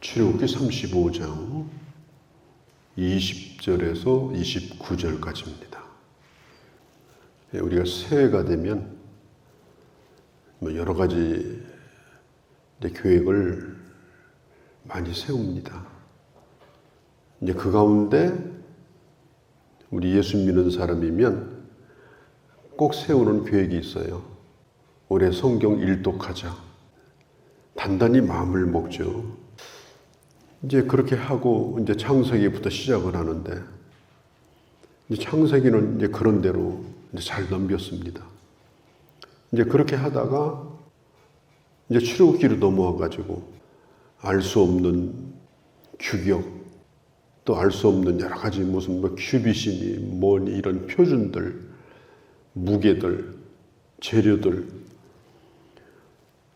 출애굽기 35장 20절에서 29절까지입니다. 우리가 새해가 되면 여러 가지 계획을 많이 세웁니다. 이제 그 가운데 우리 예수 믿는 사람이면 꼭 세우는 계획이 있어요. 올해 성경 일독하자. 단단히 마음을 먹죠. 이제 그렇게 하고 이제 창세기부터 시작을 하는데 이제 창세기는 이제 그런 대로 이제 잘 넘겼습니다. 이제 그렇게 하다가 이제 출애굽기로 넘어와 가지고 알 수 없는 규격, 또 알 수 없는 여러 가지 무슨 큐빗이니 뭐니 이런 표준들, 무게들, 재료들,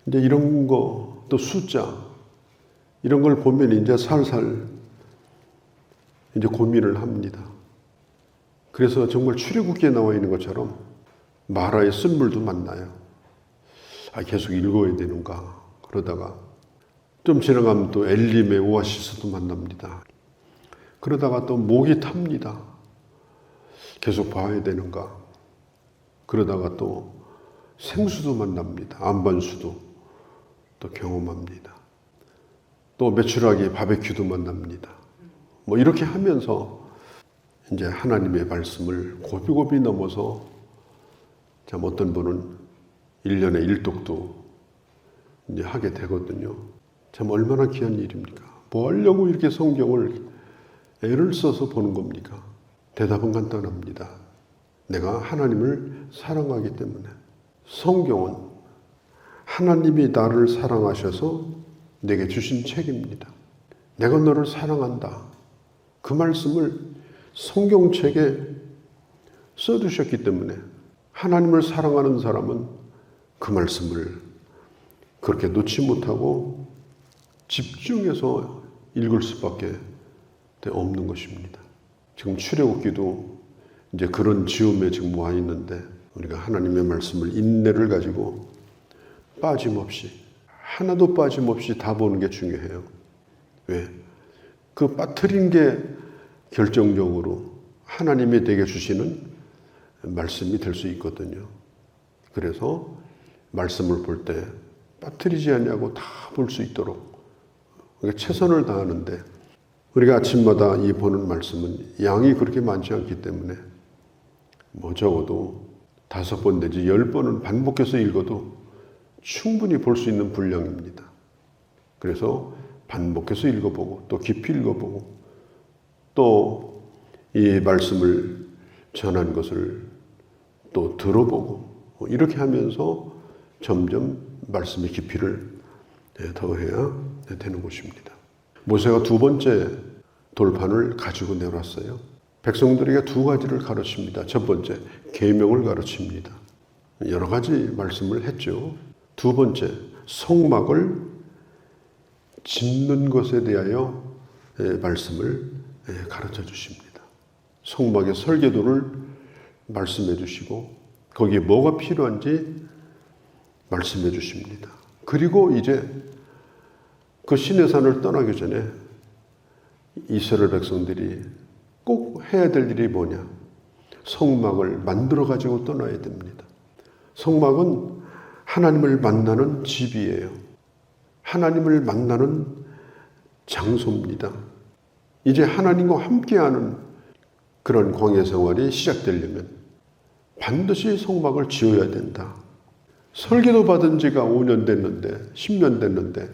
이제 이런 거, 또 숫자, 이런 걸 보면 이제 살살 이제 고민을 합니다. 그래서 정말 출애굽기에 나와 있는 것처럼 마라의 쓴물도 만나요. 계속 읽어야 되는가. 그러다가 좀 지나가면 또 엘림의 오아시스도 만납니다. 그러다가 또 목이 탑니다. 계속 봐야 되는가. 그러다가 또 생수도 만납니다. 안반수도 또 경험합니다. 또 메추라기 바베큐도 만납니다. 이렇게 하면서 이제 하나님의 말씀을 고비고비 넘어서 참 어떤 분은 1년에 1독도 이제 하게 되거든요. 참 얼마나 귀한 일입니까? 뭐 하려고 이렇게 성경을 애를 써서 보는 겁니까? 대답은 간단합니다. 내가 하나님을 사랑하기 때문에. 성경은 하나님이 나를 사랑하셔서 내게 주신 책입니다. 내가 너를 사랑한다. 그 말씀을 성경책에 써두셨기 때문에 하나님을 사랑하는 사람은 그 말씀을 그렇게 놓지 못하고 집중해서 읽을 수밖에 없는 것입니다. 지금 출애굽기도 이제 그런 지음에 지금 와 있는데 우리가 하나님의 말씀을 인내를 가지고 빠짐없이 하나도 빠짐없이 다 보는 게 중요해요. 왜? 그 빠뜨린 게 결정적으로 하나님이 내게 주시는 말씀이 될 수 있거든요. 그래서 말씀을 볼 때 빠뜨리지 않냐고 다 볼 수 있도록 최선을 다하는데 우리가 아침마다 이 보는 말씀은 양이 그렇게 많지 않기 때문에 적어도 5번 내지 10번은 반복해서 읽어도 충분히 볼 수 있는 분량입니다. 그래서 반복해서 읽어보고 또 깊이 읽어보고 또 이 말씀을 전한 것을 또 들어보고 이렇게 하면서 점점 말씀의 깊이를 더해야 되는 것입니다. 모세가 2번째 돌판을 가지고 내려왔어요. 백성들에게 2가지를 가르칩니다. 첫 번째, 계명을 가르칩니다. 여러 가지 말씀을 했죠. 2번째, 성막을 짓는 것에 대하여 말씀을 가르쳐 주십니다. 성막의 설계도를 말씀해 주시고 거기에 뭐가 필요한지 말씀해 주십니다. 그리고 이제 그 시내산을 떠나기 전에 이스라엘 백성들이 꼭 해야 될 일이 뭐냐? 성막을 만들어 가지고 떠나야 됩니다. 성막은 하나님을 만나는 집이에요. 하나님을 만나는 장소입니다. 이제 하나님과 함께하는 그런 광야 생활이 시작되려면 반드시 성막을 지어야 된다. 설계도 받은 지가 5년 됐는데 10년 됐는데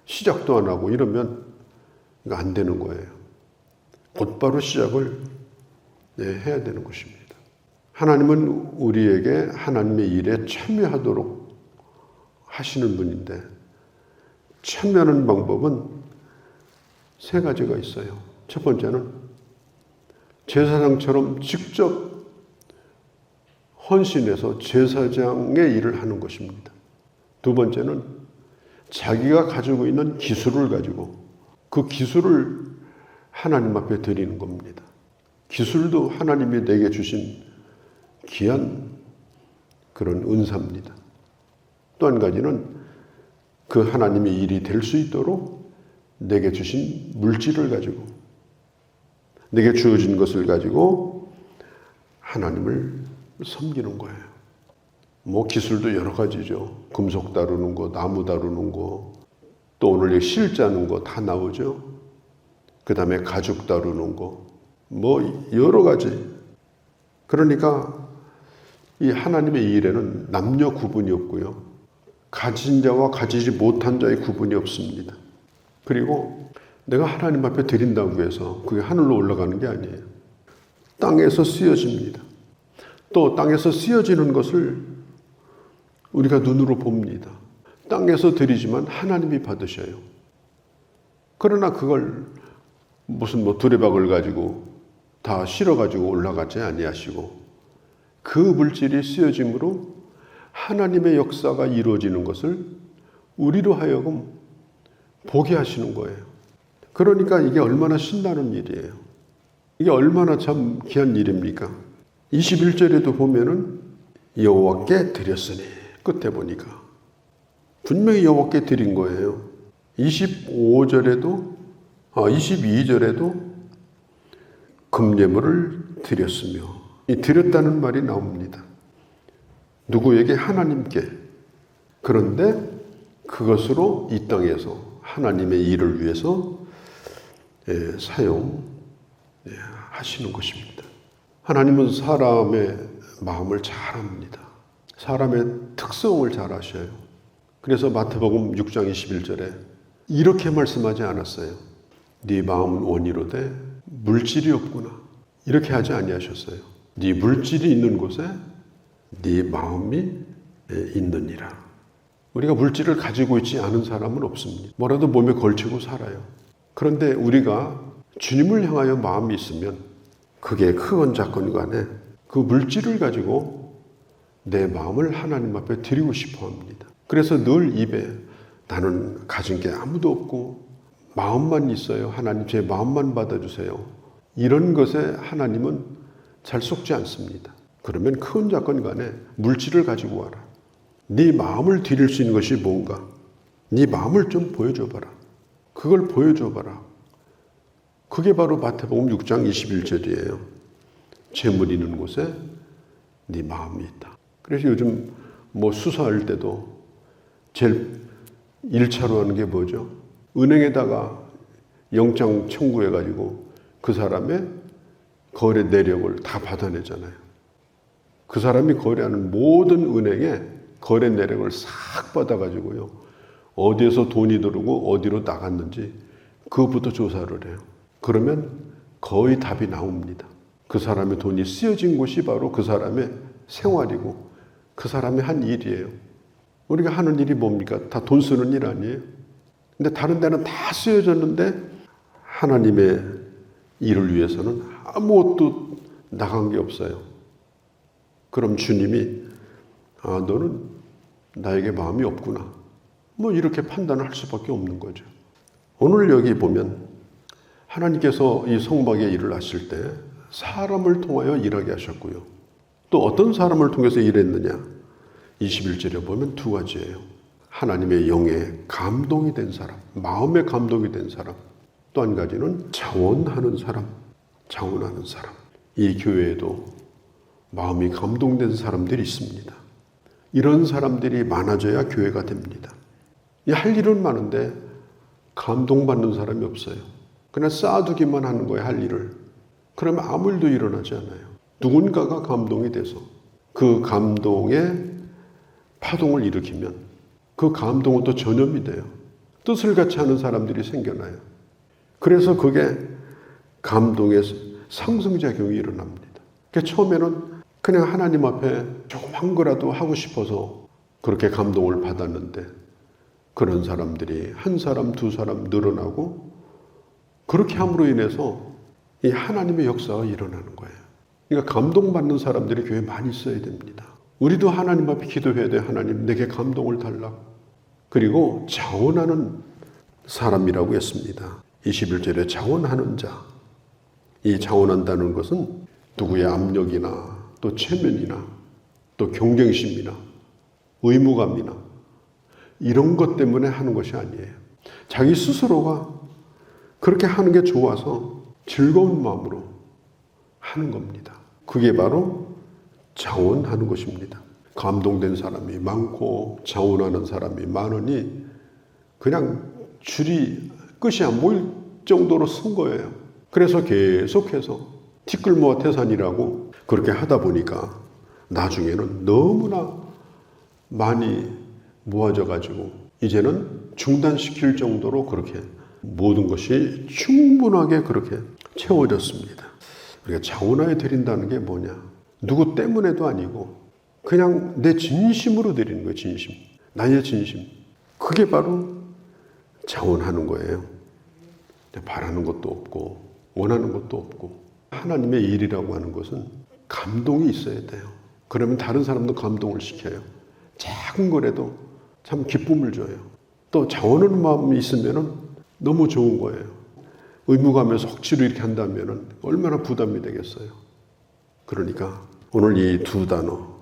시작도 안 하고 이러면 이거 안 되는 거예요. 곧바로 시작을 해야 되는 것입니다. 하나님은 우리에게 하나님의 일에 참여하도록 하시는 분인데 참여하는 방법은 3가지가 있어요. 첫 번째는 제사장처럼 직접 헌신해서 제사장의 일을 하는 것입니다. 2번째는 자기가 가지고 있는 기술을 가지고 그 기술을 하나님 앞에 드리는 겁니다. 기술도 하나님이 내게 주신 귀한 그런 은사입니다. 또 한 가지는 그 하나님의 일이 될 수 있도록 내게 주신 물질을 가지고, 내게 주어진 것을 가지고 하나님을 섬기는 거예요. 뭐 기술도 여러 가지죠. 금속 다루는 거, 나무 다루는 거, 또 오늘 실 짜는 거 다 나오죠. 그 다음에 가죽 다루는 거, 뭐 여러 가지. 그러니까 이 하나님의 일에는 남녀 구분이 없고요. 가진 자와 가지지 못한 자의 구분이 없습니다. 그리고 내가 하나님 앞에 드린다고 해서 그게 하늘로 올라가는 게 아니에요. 땅에서 쓰여집니다. 또 땅에서 쓰여지는 것을 우리가 눈으로 봅니다. 땅에서 드리지만 하나님이 받으셔요. 그러나 그걸 무슨 두레박을 가지고 다 실어가지고 올라가지 아니하시고 그 물질이 쓰여짐으로 하나님의 역사가 이루어지는 것을 우리로 하여금 보게 하시는 거예요. 그러니까 이게 얼마나 신나는 일이에요. 이게 얼마나 참 귀한 일입니까? 21절에도 보면은 여호와께 드렸으니, 끝에 보니까 분명히 여호와께 드린 거예요. 22절에도 금예물을 드렸으며, 이 드렸다는 말이 나옵니다. 누구에게? 하나님께. 그런데 그것으로 이 땅에서 하나님의 일을 위해서 사용하시는 것입니다. 하나님은 사람의 마음을 잘 압니다. 사람의 특성을 잘 아셔요. 그래서 마태복음 6장 21절에 이렇게 말씀하지 않았어요. 네 마음은 원이로되 물질이 없구나. 이렇게 하지 아니하셨어요. 네 물질이 있는 곳에 네 마음이 있느니라. 우리가 물질을 가지고 있지 않은 사람은 없습니다. 뭐라도 몸에 걸치고 살아요. 그런데 우리가 주님을 향하여 마음이 있으면 그게 크건 작건 간에 그 물질을 가지고 내 마음을 하나님 앞에 드리고 싶어 합니다. 그래서 늘 입에 나는 가진 게 아무도 없고 마음만 있어요. 하나님 제 마음만 받아주세요. 이런 것에 하나님은 잘 속지 않습니다. 그러면 큰 작건 간에 물질을 가지고 와라. 네 마음을 드릴 수 있는 것이 뭔가? 네 마음을 좀 보여줘봐라. 그걸 보여줘봐라. 그게 바로 마태복음 6장 21절이에요. 재물 있는 곳에 네 마음이 있다. 그래서 요즘 수사할 때도 제일 1차로 하는 게 뭐죠? 은행에다가 영장 청구해가지고 그 사람의 거래 내역을 다 받아내잖아요. 그 사람이 거래하는 모든 은행에 거래 내역을 싹 받아가지고요. 어디에서 돈이 들어오고 어디로 나갔는지 그것부터 조사를 해요. 그러면 거의 답이 나옵니다. 그 사람의 돈이 쓰여진 곳이 바로 그 사람의 생활이고 그 사람의 한 일이에요. 우리가 하는 일이 뭡니까? 다 돈 쓰는 일 아니에요? 근데 다른 데는 다 쓰여졌는데 하나님의 일을 위해서는 아무것도 나간 게 없어요. 그럼 주님이 너는 나에게 마음이 없구나. 이렇게 판단을 할 수밖에 없는 거죠. 오늘 여기 보면 하나님께서 이 성막의 일을 하실 때 사람을 통하여 일하게 하셨고요. 또 어떤 사람을 통해서 일했느냐? 21절에 보면 두 가지예요. 하나님의 영에 감동이 된 사람, 마음에 감동이 된 사람. 또 한 가지는 자원하는 사람. 이 교회에도 마음이 감동된 사람들이 있습니다. 이런 사람들이 많아져야 교회가 됩니다. 할 일은 많은데 감동받는 사람이 없어요. 그냥 쌓아두기만 하는 거예요, 할 일을. 그러면 아무 일도 일어나지 않아요. 누군가가 감동이 돼서 그 감동의 파동을 일으키면 그 감동은 또 전염이 돼요. 뜻을 같이 하는 사람들이 생겨나요. 그래서 그게 감동의 상승작용이 일어납니다. 그러니까 처음에는 그냥 하나님 앞에 조금 한 거라도 하고 싶어서 그렇게 감동을 받았는데 그런 사람들이 한 사람, 두 사람 늘어나고 그렇게 함으로 인해서 이 하나님의 역사가 일어나는 거예요. 그러니까 감동받는 사람들이 교회에 많이 있어야 됩니다. 우리도 하나님 앞에 기도해야 돼요. 하나님 내게 감동을 달라. 그리고 자원하는 사람이라고 했습니다. 21절에 자원하는 자. 이 자원한다는 것은 누구의 압력이나 또 체면이나 또 경쟁심이나 의무감이나 이런 것 때문에 하는 것이 아니에요. 자기 스스로가 그렇게 하는 게 좋아서 즐거운 마음으로 하는 겁니다. 그게 바로 자원하는 것입니다. 감동된 사람이 많고 자원하는 사람이 많으니 그냥 줄이 끝이 안 보일 정도로 쓴 거예요. 그래서 계속해서 티끌모아 태산이라고 그렇게 하다 보니까 나중에는 너무나 많이 모아져 가지고 이제는 중단시킬 정도로 그렇게 모든 것이 충분하게 그렇게 채워졌습니다. 우리가 자원하여 드린다는 게 뭐냐? 누구 때문에도 아니고 그냥 내 진심으로 드리는 거예요. 진심. 나의 진심. 그게 바로 자원하는 거예요. 바라는 것도 없고 원하는 것도 없고 하나님의 일이라고 하는 것은 감동이 있어야 돼요. 그러면 다른 사람도 감동을 시켜요. 작은 거라도 참 기쁨을 줘요. 또 자원하는 마음이 있으면 너무 좋은 거예요. 의무감에서 억지로 이렇게 한다면 얼마나 부담이 되겠어요. 그러니까 오늘 이 두 단어,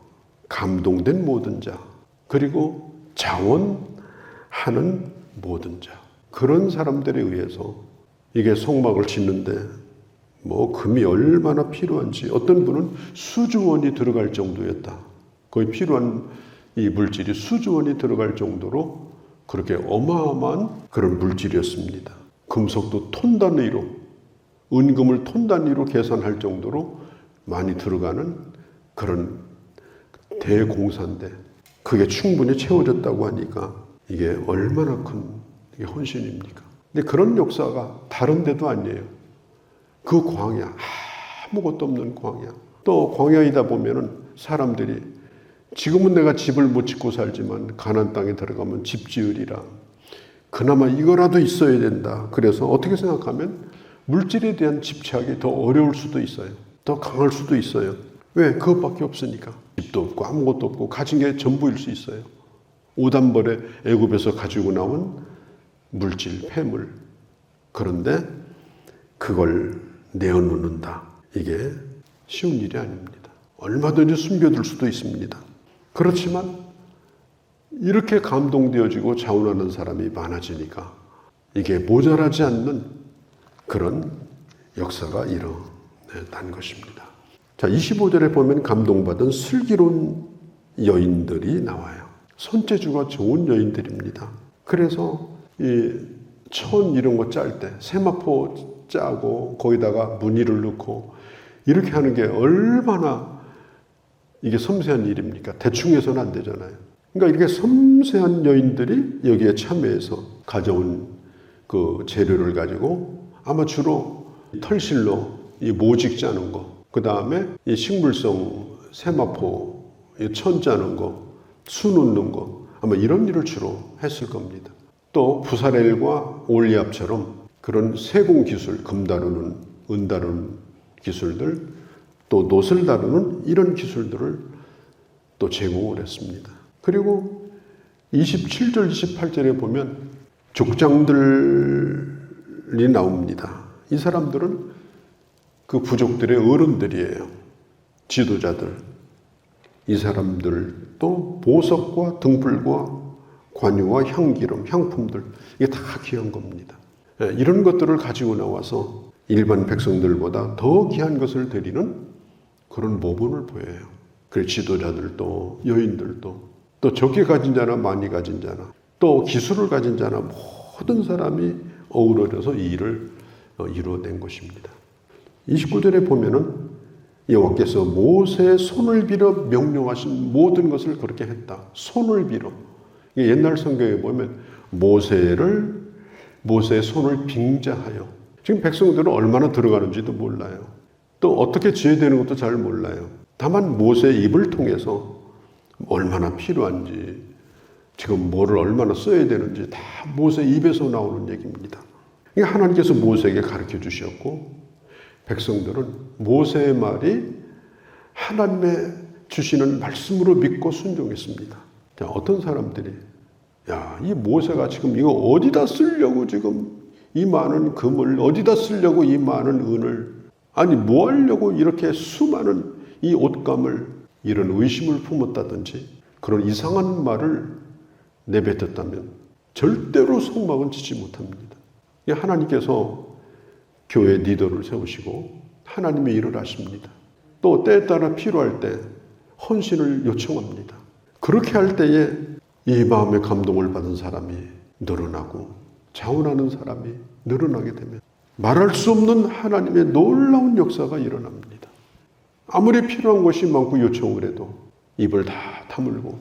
감동된 모든 자, 그리고 자원하는 모든 자, 그런 사람들에 의해서 이게 성막을 짓는데 뭐 금이 얼마나 필요한지, 어떤 분은 수조 원이 들어갈 정도였다. 거의 필요한 이 물질이 수조 원이 들어갈 정도로 그렇게 어마어마한 그런 물질이었습니다. 금속도 톤 단위로, 은금을 톤 단위로 계산할 정도로 많이 들어가는 그런 대공사인데 그게 충분히 채워졌다고 하니까 이게 얼마나 큰 이게 헌신입니까? 근데 그런 역사가 다른 데도 아니에요. 그 광야, 아무것도 없는 광야. 또 광야이다 보면은 사람들이 지금은 내가 집을 못 짓고 살지만 가나안 땅에 들어가면 집 지으리라. 그나마 이거라도 있어야 된다. 그래서 어떻게 생각하면 물질에 대한 집착이 더 어려울 수도 있어요. 더 강할 수도 있어요. 왜? 그것밖에 없으니까. 집도 없고 아무것도 없고 가진 게 전부일 수 있어요. 오단벌에 애굽에서 가지고 나온 물질, 폐물. 그런데 그걸 내어놓는다. 이게 쉬운 일이 아닙니다. 얼마든지 숨겨둘 수도 있습니다. 그렇지만 이렇게 감동되어지고 자원하는 사람이 많아지니까 이게 모자라지 않는 그런 역사가 일어난 것입니다. 자, 25절에 보면 감동받은 슬기로운 여인들이 나와요. 손재주가 좋은 여인들입니다. 그래서 이 천 이런 거 짤 때 세마포 짜고 거기다가 무늬를 넣고 이렇게 하는 게 얼마나 이게 섬세한 일입니까? 대충 해서는 안 되잖아요. 그러니까 이렇게 섬세한 여인들이 여기에 참여해서 가져온 그 재료를 가지고 아마 주로 털실로 이 모직 짜는 거, 그 다음에 이 식물성 세마포, 천 짜는 거, 수 놓는 거, 아마 이런 일을 주로 했을 겁니다. 또 부사렐과 올리압처럼 그런 세공 기술, 금 다루는, 은 다루는 기술들, 또 놋을 다루는 이런 기술들을 또 제공을 했습니다. 그리고 27절, 28절에 보면 족장들이 나옵니다. 이 사람들은 그 부족들의 어른들이에요. 지도자들. 이 사람들도 보석과 등불과 관유와 향기름, 향품들, 이게 다 귀한 겁니다. 이런 것들을 가지고 나와서 일반 백성들보다 더 귀한 것을 드리는 그런 모범을 보여요. 그래서 지도자들도, 여인들도, 또 적게 가진 자나 많이 가진 자나, 또 기술을 가진 자나 모든 사람이 어우러져서 이 일을 이루어낸 것입니다. 29절에 보면은 여호와께서 모세의 손을 빌어 명령하신 모든 것을 그렇게 했다. 손을 빌어. 옛날 성경에 보면 모세의 손을 빙자하여. 지금 백성들은 얼마나 들어가는지도 몰라요. 또 어떻게 지어되는 것도 잘 몰라요. 다만 모세의 입을 통해서 얼마나 필요한지, 지금 뭐를 얼마나 써야 되는지 다 모세 입에서 나오는 얘기입니다. 하나님께서 모세에게 가르쳐 주셨고 백성들은 모세의 말이 하나님의 주시는 말씀으로 믿고 순종했습니다. 자, 어떤 사람들이 이 모세가 지금 이거 어디다 쓰려고 지금 이 많은 금을 어디다 쓰려고 이 많은 은을 아니 뭐 하려고 이렇게 수많은 이 옷감을 이런 의심을 품었다든지 그런 이상한 말을 내뱉었다면 절대로 성막은 짓지 못합니다. 하나님께서 교회 리더를 세우시고 하나님의 일을 하십니다. 또 때에 따라 필요할 때 헌신을 요청합니다. 그렇게 할 때에 이 마음의 감동을 받은 사람이 늘어나고 자원하는 사람이 늘어나게 되면 말할 수 없는 하나님의 놀라운 역사가 일어납니다. 아무리 필요한 것이 많고 요청을 해도 입을 다 다물고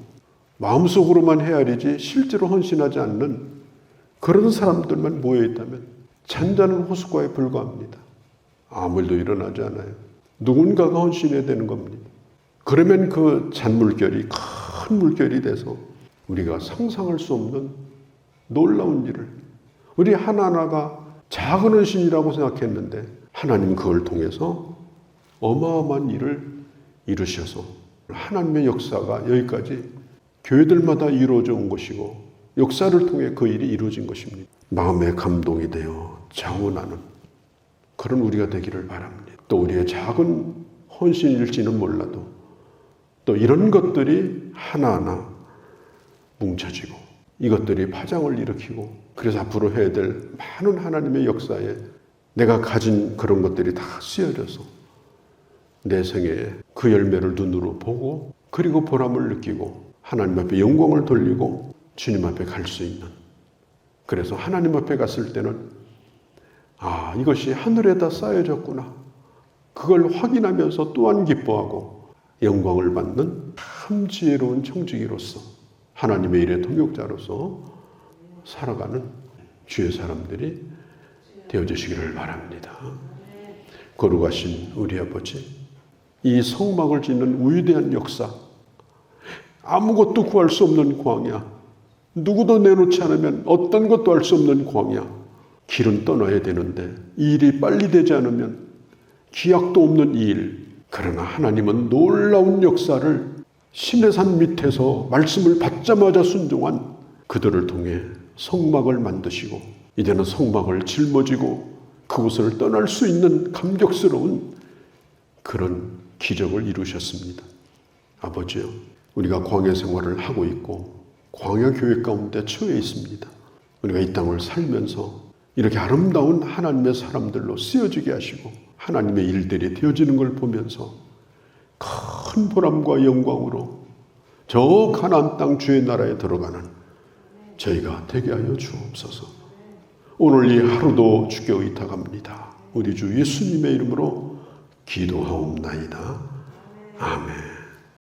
마음속으로만 헤아리지 실제로 헌신하지 않는 그런 사람들만 모여있다면 잔잔한 호숫가에 불과합니다. 아무 일도 일어나지 않아요. 누군가가 헌신해야 되는 겁니다. 그러면 그 잔물결이 큰 물결이 돼서 우리가 상상할 수 없는 놀라운 일을, 우리 하나하나가 작은 헌신이라고 생각했는데 하나님 그걸 통해서 어마어마한 일을 이루셔서 하나님의 역사가 여기까지 교회들마다 이루어져 온 것이고 역사를 통해 그 일이 이루어진 것입니다. 마음의 감동이 되어 자원하는 그런 우리가 되기를 바랍니다. 또 우리의 작은 헌신일지는 몰라도 또 이런 것들이 하나하나 뭉쳐지고 이것들이 파장을 일으키고 그래서 앞으로 해야 될 많은 하나님의 역사에 내가 가진 그런 것들이 다 쓰여져서 내 생애에 그 열매를 눈으로 보고 그리고 보람을 느끼고 하나님 앞에 영광을 돌리고 주님 앞에 갈 수 있는, 그래서 하나님 앞에 갔을 때는 아, 이것이 하늘에다 쌓여졌구나, 그걸 확인하면서 또한 기뻐하고 영광을 받는 참 지혜로운 청지기로서 하나님의 일의 동역자로서 살아가는 주의 사람들이 되어주시기를 바랍니다. 거룩하신 우리 아버지, 이 성막을 짓는 위대한 역사, 아무것도 구할 수 없는 광야, 누구도 내놓지 않으면 어떤 것도 할 수 없는 광야, 길은 떠나야 되는데 이 일이 빨리 되지 않으면 기약도 없는 이 일, 그러나 하나님은 놀라운 역사를 시내산 밑에서 말씀을 받자마자 순종한 그들을 통해 성막을 만드시고 이제는 성막을 짊어지고 그곳을 떠날 수 있는 감격스러운 그런 기적을 이루셨습니다. 아버지요, 우리가 광야 생활을 하고 있고 광야 교회 가운데 처해 있습니다. 우리가 이 땅을 살면서 이렇게 아름다운 하나님의 사람들로 쓰여지게 하시고 하나님의 일들이 되어지는 걸 보면서 큰 보람과 영광으로 저 가나안 땅 주의 나라에 들어가는 저희가 되게 하여 주옵소서. 오늘 이 하루도 주께 의탁합니다. 우리 주 예수님의 이름으로 기도하옵나이다. 아멘.